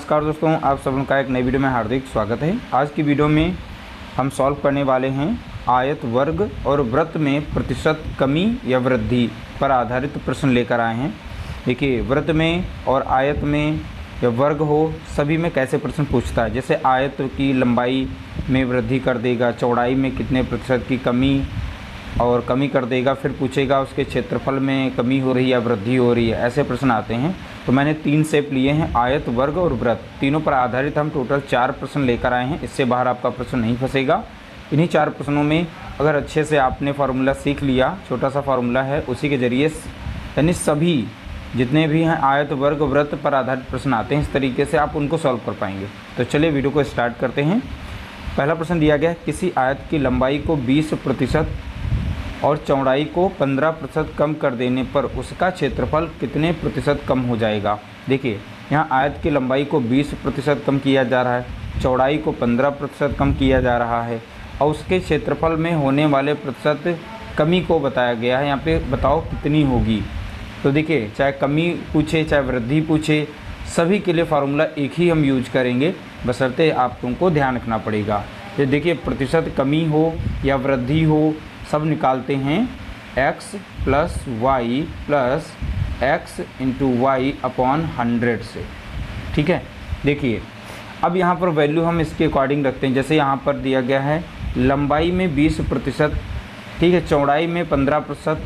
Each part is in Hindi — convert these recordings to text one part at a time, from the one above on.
नमस्कार दोस्तों, आप सब का एक नई वीडियो में हार्दिक स्वागत है। आज की वीडियो में हम सॉल्व करने वाले हैं आयत, वर्ग और वृत्त में प्रतिशत कमी या वृद्धि पर आधारित प्रश्न लेकर आए हैं। देखिए, वृत्त में और आयत में या वर्ग हो, सभी में कैसे प्रश्न पूछता है। जैसे आयत की लंबाई में वृद्धि कर देगा, चौड़ाई में कितने प्रतिशत की कमी और कमी कर देगा, फिर पूछेगा उसके क्षेत्रफल में कमी हो रही है या वृद्धि हो रही है। ऐसे प्रश्न आते हैं। तो मैंने 3 शेप लिए हैं, आयत, वर्ग और वृत्त। तीनों पर आधारित हम टोटल 4 प्रश्न लेकर आए हैं। इससे बाहर आपका प्रश्न नहीं फंसेगा। इन्हीं 4 प्रश्नों में अगर अच्छे से आपने फार्मूला सीख लिया, छोटा सा फार्मूला है, उसी के ज़रिए यानी सभी जितने भी हैं आयत, वर्ग, वृत्त पर आधारित प्रश्न आते हैं, इस तरीके से आप उनको सॉल्व कर पाएंगे। तो चलिए वीडियो को स्टार्ट करते हैं। पहला प्रश्न दिया गया है, किसी आयत की लंबाई को 20% और चौड़ाई को 15% कम कर देने पर उसका क्षेत्रफल कितने प्रतिशत कम हो जाएगा। देखिए, यहाँ आयत की लंबाई को 20% कम किया जा रहा है, चौड़ाई को 15% कम किया जा रहा है और उसके क्षेत्रफल में होने वाले प्रतिशत कमी को बताया गया है। यहाँ पे बताओ कितनी होगी। तो देखिए, चाहे कमी पूछे चाहे वृद्धि पूछे, सभी के लिए फार्मूला एक ही हम यूज करेंगे, बशर्ते आप तुमको ध्यान रखना पड़ेगा। तो देखिए, प्रतिशत कमी हो या वृद्धि हो, सब निकालते हैं x plus y plus x into y upon 100 से। ठीक है, देखिए अब यहाँ पर वैल्यू हम इसके अकॉर्डिंग रखते हैं। जैसे यहाँ पर दिया गया है लंबाई में 20%, ठीक है, चौड़ाई में 15%,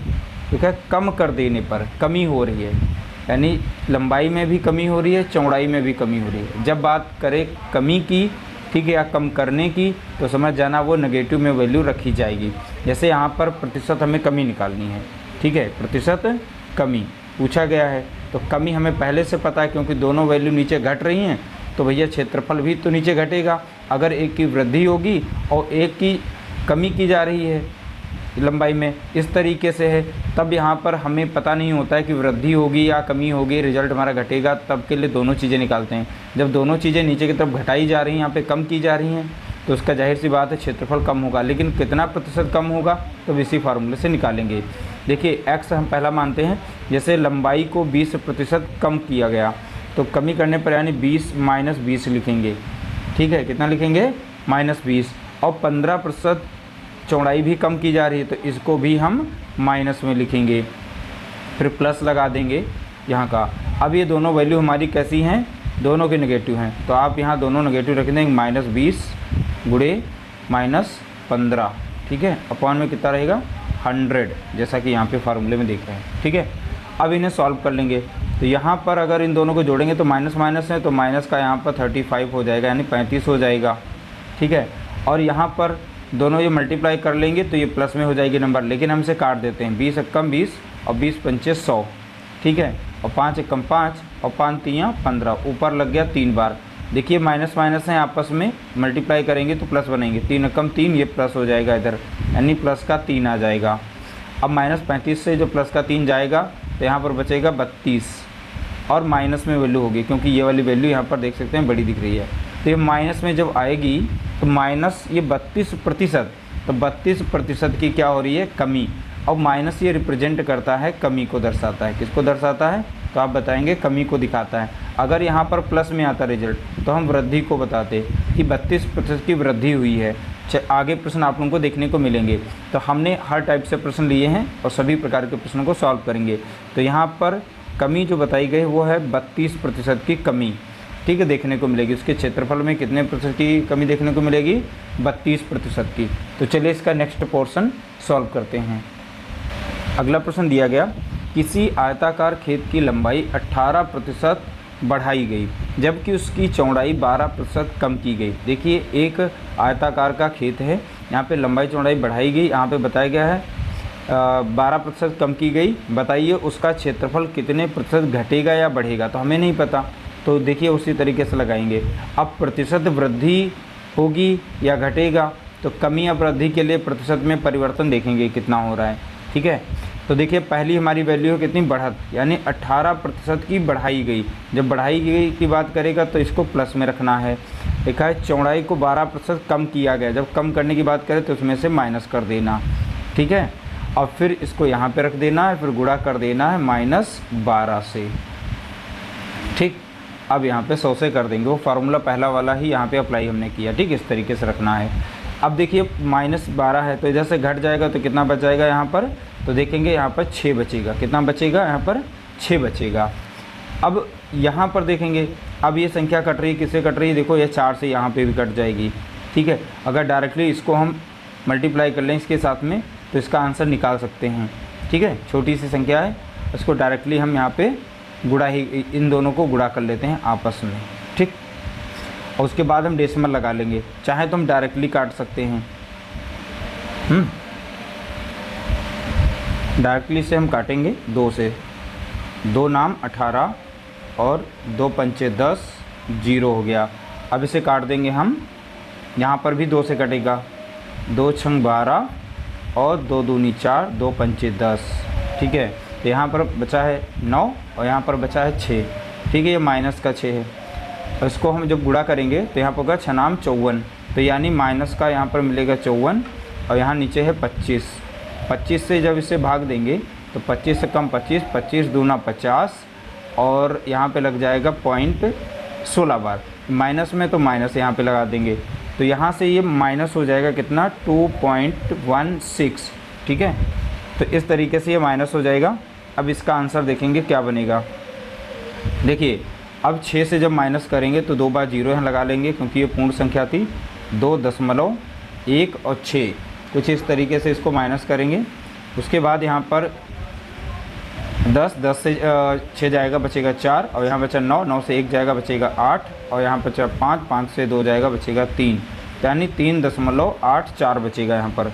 ठीक है, कम कर देने पर कमी हो रही है, यानी लंबाई में भी कमी हो रही है, चौड़ाई में भी कमी हो रही है। जब बात करें कमी की, ठीक है, या कम करने की, तो समझ जाना वो नेगेटिव में वैल्यू रखी जाएगी। जैसे यहाँ पर प्रतिशत हमें कमी निकालनी है, ठीक है, प्रतिशत कमी पूछा गया है, तो कमी हमें पहले से पता है क्योंकि दोनों वैल्यू नीचे घट रही हैं, तो भैया क्षेत्रफल भी तो नीचे घटेगा। अगर एक की वृद्धि होगी और एक की कमी की जा रही है लंबाई में, इस तरीके से है, तब यहाँ पर हमें पता नहीं होता है कि वृद्धि होगी या कमी होगी, रिजल्ट हमारा घटेगा, तब के लिए दोनों चीज़ें निकालते हैं। जब दोनों चीज़ें नीचे की तरफ घटाई जा रही हैं, यहाँ पे कम की जा रही हैं, तो उसका जाहिर सी बात है क्षेत्रफल कम होगा। लेकिन कितना प्रतिशत कम होगा तो इसी फार्मूले से निकालेंगे। देखिए, x हम पहला मानते हैं। जैसे लंबाई को 20% कम किया गया, तो कमी करने पर यानी 20 माइनस 20 लिखेंगे। ठीक है, कितना लिखेंगे? -20। और 15% चौड़ाई भी कम की जा रही है, तो इसको भी हम माइनस में लिखेंगे, फिर प्लस लगा देंगे यहाँ का। अब ये दोनों वैल्यू हमारी कैसी हैं? दोनों के नेगेटिव हैं, तो आप यहाँ दोनों नेगेटिव रख देंगे। -20 गुणे -15, ठीक है, अपॉन में कितना रहेगा? 100, जैसा कि यहाँ पे फार्मूले में देख रहे हैं। ठीक है, अब इन्हें सॉल्व कर लेंगे। तो यहाँ पर अगर इन दोनों को जोड़ेंगे तो माइनस माइनस है, तो माइनस का यहाँ पर 35 हो जाएगा, यानी 35 हो जाएगा। ठीक है, और यहाँ पर दोनों ये मल्टीप्लाई कर लेंगे तो ये प्लस में हो जाएगी नंबर, लेकिन हम इसे काट देते हैं। 20 कम 20 और 20 पंचे 100, ठीक है, और 5 कम 5 और 5 3 15, ऊपर लग गया 3 बार। देखिए, माइनस माइनस हैं, आपस में मल्टीप्लाई करेंगे तो प्लस बनेंगे। 3 कम 3, ये प्लस हो जाएगा इधर, यानी प्लस का 3 आ जाएगा। अब -35 से जो प्लस का 3 जाएगा तो यहाँ पर बचेगा 32, और माइनस में वैल्यू होगी क्योंकि ये वाली वैल्यू यहाँ पर देख सकते हैं बड़ी दिख रही है। तो ये माइनस में जब आएगी तो माइनस ये 32%, तो 32% की क्या हो रही है? कमी। और माइनस ये रिप्रेजेंट करता है कमी को दर्शाता है। किसको दर्शाता है? तो आप बताएंगे कमी को दिखाता है। अगर यहाँ पर प्लस में आता रिजल्ट तो हम वृद्धि को बताते कि 32% की वृद्धि हुई है। आगे प्रश्न आप लोगों को देखने को मिलेंगे। तो हमने हर टाइप से प्रश्न लिए हैं और सभी प्रकार के प्रश्नों को सॉल्व करेंगे। तो यहाँ पर कमी जो बताई गई वो है 32% की कमी, ठीक है, देखने को मिलेगी। उसके क्षेत्रफल में कितने प्रतिशत की कमी देखने को मिलेगी? 32% की। तो चलिए इसका नेक्स्ट पोर्शन सॉल्व करते हैं। अगला प्रश्न दिया गया, किसी आयताकार खेत की लंबाई 18% बढ़ाई गई जबकि उसकी चौड़ाई 12% कम की गई। देखिए, एक आयताकार का खेत है, यहाँ पे लंबाई चौड़ाई बढ़ाई गई, यहाँ पे बताया गया है 12% कम की गई। बताइए उसका क्षेत्रफल कितने प्रतिशत घटेगा या बढ़ेगा? तो हमें नहीं पता, तो देखिए उसी तरीके से लगाएंगे। अब प्रतिशत वृद्धि होगी या घटेगा, तो कमी या वृद्धि के लिए प्रतिशत में परिवर्तन देखेंगे कितना हो रहा है। ठीक है, तो देखिए पहली हमारी वैल्यू है कितनी? बढ़त, यानी 18% की बढ़ाई गई। जब बढ़ाई गई की बात करेगा तो इसको प्लस में रखना है। देखा है, चौड़ाई को 12% कम किया गया, जब कम करने की बात करें तो उसमें से माइनस कर देना। ठीक है, और फिर इसको यहाँ पे रख देना है, फिर गुणा कर देना है -12 से। ठीक, अब यहाँ पे 100 से कर देंगे, वो फार्मूला पहला वाला ही यहाँ पे अप्लाई हमने किया। ठीक, इस तरीके से रखना है। अब देखिए -12 है तो इधर से घट जाएगा तो कितना बच जाएगा यहाँ पर, तो देखेंगे यहाँ पर 6 बचेगा। कितना बचेगा यहाँ पर, 6 बचेगा। अब यहाँ पर देखेंगे, अब ये संख्या कट रही है, किससे कट रही है, देखो ये 4 से यहाँ पे भी कट जाएगी। ठीक है, अगर डायरेक्टली इसको हम मल्टीप्लाई कर लें इसके साथ में तो इसका आंसर निकाल सकते हैं। ठीक है, छोटी सी संख्या है, इसको डायरेक्टली हम यहाँ पे गुणा ही, इन दोनों को गुणा कर लेते हैं आपस में। ठीक, और उसके बाद हम डेसिमल लगा लेंगे, चाहे तो हम डायरेक्टली काट सकते हैं। डायरेक्टली से हम काटेंगे 2 से, 2 नाम 18 और 2 पंचे 10, 0 हो गया। अब इसे काट देंगे हम, यहाँ पर भी 2 से कटेगा, 2 छंग 12 और 2 दूनी 4, 2 पंचे 10। ठीक है, तो यहाँ पर बचा है 9 और यहाँ पर बचा है 6। ठीक है, ये माइनस का 6 है। और इसको हम जब गुणा करेंगे तो यहाँ पर होगा 6 नाम 54, तो यानी माइनस का यहाँ पर मिलेगा 54 और यहाँ नीचे है 25। 25 से जब इसे भाग देंगे तो 25 से कम 25, 25 दूना 50 और यहाँ पे लग जाएगा पॉइंट 16 बार। माइनस में तो माइनस यहाँ पे लगा देंगे, तो यहाँ से ये माइनस हो जाएगा कितना, 2.16। ठीक है, तो इस तरीके से ये माइनस हो जाएगा। अब इसका आंसर देखेंगे क्या बनेगा। देखिए, अब 6 से जब माइनस करेंगे तो 2 बार 0 यहाँ लगा लेंगे क्योंकि ये पूर्ण संख्या थी। 2.1 और 6, कुछ इस तरीके से इसको माइनस करेंगे। उसके बाद यहाँ पर 10 से 6 जाएगा, बचेगा 4 और यहाँ बचा 9 से 1 जाएगा, बचेगा 8 और यहाँ बचा 5 से 2 जाएगा, बचेगा 3, यानी 3.84 बचेगा यहाँ पर।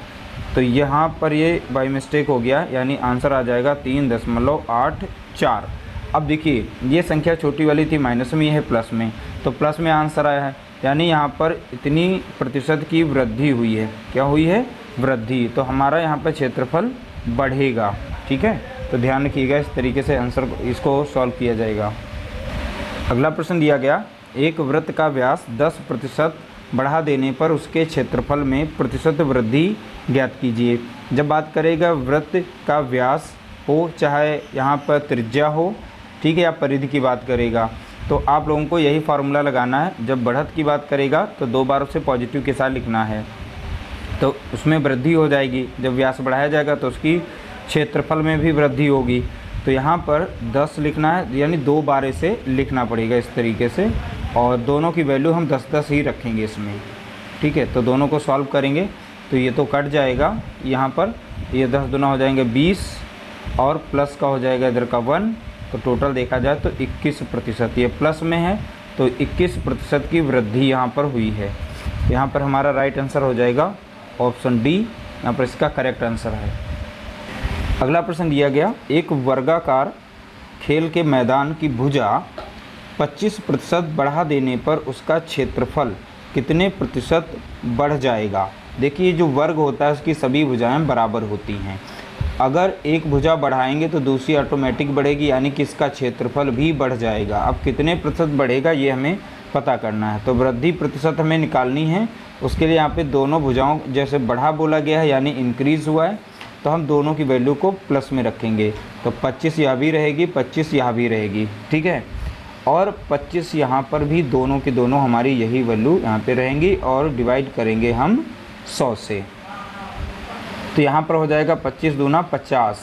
तो यहाँ पर ये बाई मिस्टेक हो गया, यानी आंसर आ जाएगा 3.84। अब देखिए, ये संख्या छोटी वाली थी माइनस में, ये है प्लस में, तो प्लस में आंसर आया है, यानी यहाँ पर इतनी प्रतिशत की वृद्धि हुई है। क्या हुई है, वृद्धि। तो हमारा यहाँ पर क्षेत्रफल बढ़ेगा। ठीक है, तो ध्यान रखिएगा, इस तरीके से आंसर इसको सॉल्व किया जाएगा। अगला प्रश्न दिया गया, एक वृत्त का व्यास 10% बढ़ा देने पर उसके क्षेत्रफल में प्रतिशत वृद्धि ज्ञात कीजिए। जब बात करेगा वृत्त का व्यास हो, चाहे यहाँ पर त्रिज्या हो, ठीक है, या परिधि की बात करेगा, तो आप लोगों को यही फार्मूला लगाना है। जब बढ़त की बात करेगा तो 2 बार उसे पॉजिटिव के साथ लिखना है, तो उसमें वृद्धि हो जाएगी। जब व्यास बढ़ाया जाएगा तो उसकी क्षेत्रफल में भी वृद्धि होगी। तो यहाँ पर 10 लिखना है, यानी 2 बार इसे लिखना पड़ेगा इस तरीके से, और दोनों की वैल्यू हम 10-10 ही रखेंगे इसमें। ठीक है, तो दोनों को सॉल्व करेंगे तो ये तो कट जाएगा, यहाँ पर ये 10 दूना हो जाएंगे 20 और प्लस का हो जाएगा इधर का 1, तो टोटल देखा जाए तो 21%। ये प्लस में है तो 21% की वृद्धि यहाँ पर हुई है। यहाँ पर हमारा राइट आंसर हो जाएगा ऑप्शन डी, यहाँ पर इसका करेक्ट आंसर है। अगला प्रश्न दिया गया, एक वर्गाकार खेल के मैदान की भुजा 25% बढ़ा देने पर उसका क्षेत्रफल कितने प्रतिशत बढ़ जाएगा। देखिए, जो वर्ग होता है उसकी सभी भुजाएं बराबर होती हैं। अगर एक भुजा बढ़ाएंगे तो दूसरी ऑटोमेटिक बढ़ेगी, यानी कि इसका क्षेत्रफल भी बढ़ जाएगा। अब कितने प्रतिशत बढ़ेगा ये हमें पता करना है, तो वृद्धि प्रतिशत हमें निकालनी है। उसके लिए यहाँ पे दोनों भुजाओं, जैसे बढ़ा बोला गया है यानी इंक्रीज़ हुआ है, तो हम दोनों की वैल्यू को प्लस में रखेंगे। तो 25 यहाँ भी रहेगी, 25 यहाँ भी रहेगी। ठीक है, और 25 यहाँ पर भी, दोनों की दोनों हमारी यही वैल्यू यहाँ पे रहेंगी और डिवाइड करेंगे हम 100 से। तो यहाँ पर हो जाएगा 25 दूना 50,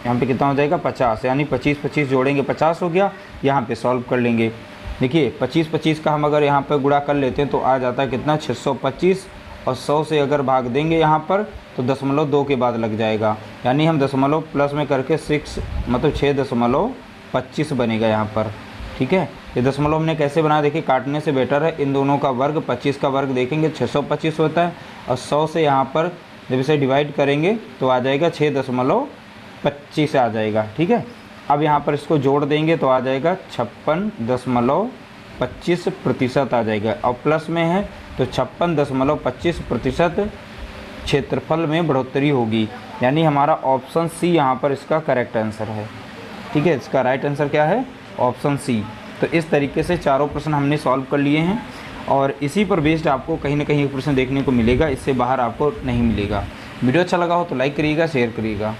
यहाँ पे कितना हो जाएगा 50, यानी 25 जोड़ेंगे 50 हो गया। यहाँ पे सॉल्व कर लेंगे। देखिए 25 का हम अगर यहाँ पर गुणा कर लेते हैं तो आ जाता है कितना 625, और 100 से अगर भाग देंगे यहाँ पर तो 0.2 के बाद लग जाएगा, यानी हम दशमलव प्लस में करके 6 मतलब 6.25 बनेगा यहाँ पर। ठीक है, ये दशमलव हमने कैसे बनाया, देखिए काटने से बेटर है। इन दोनों का वर्ग 25 का वर्ग देखेंगे 625 होता है, और 100 से यहाँ पर जब इसे डिवाइड करेंगे तो आ जाएगा 6.25 आ जाएगा। ठीक है, अब यहाँ पर इसको जोड़ देंगे तो आ जाएगा 56.25% आ जाएगा, और प्लस में है तो 56.25% क्षेत्रफल में बढ़ोतरी होगी, यानी हमारा ऑप्शन सी यहाँ पर इसका करेक्ट आंसर है। ठीक है, इसका राइट आंसर क्या है, ऑप्शन सी। तो इस तरीके से चारों प्रश्न हमने सॉल्व कर लिए हैं, और इसी पर बेस्ड आपको कहीं ना कहीं एक प्रश्न देखने को मिलेगा, इससे बाहर आपको नहीं मिलेगा। वीडियो अच्छा लगा हो तो लाइक करिएगा, शेयर करिएगा।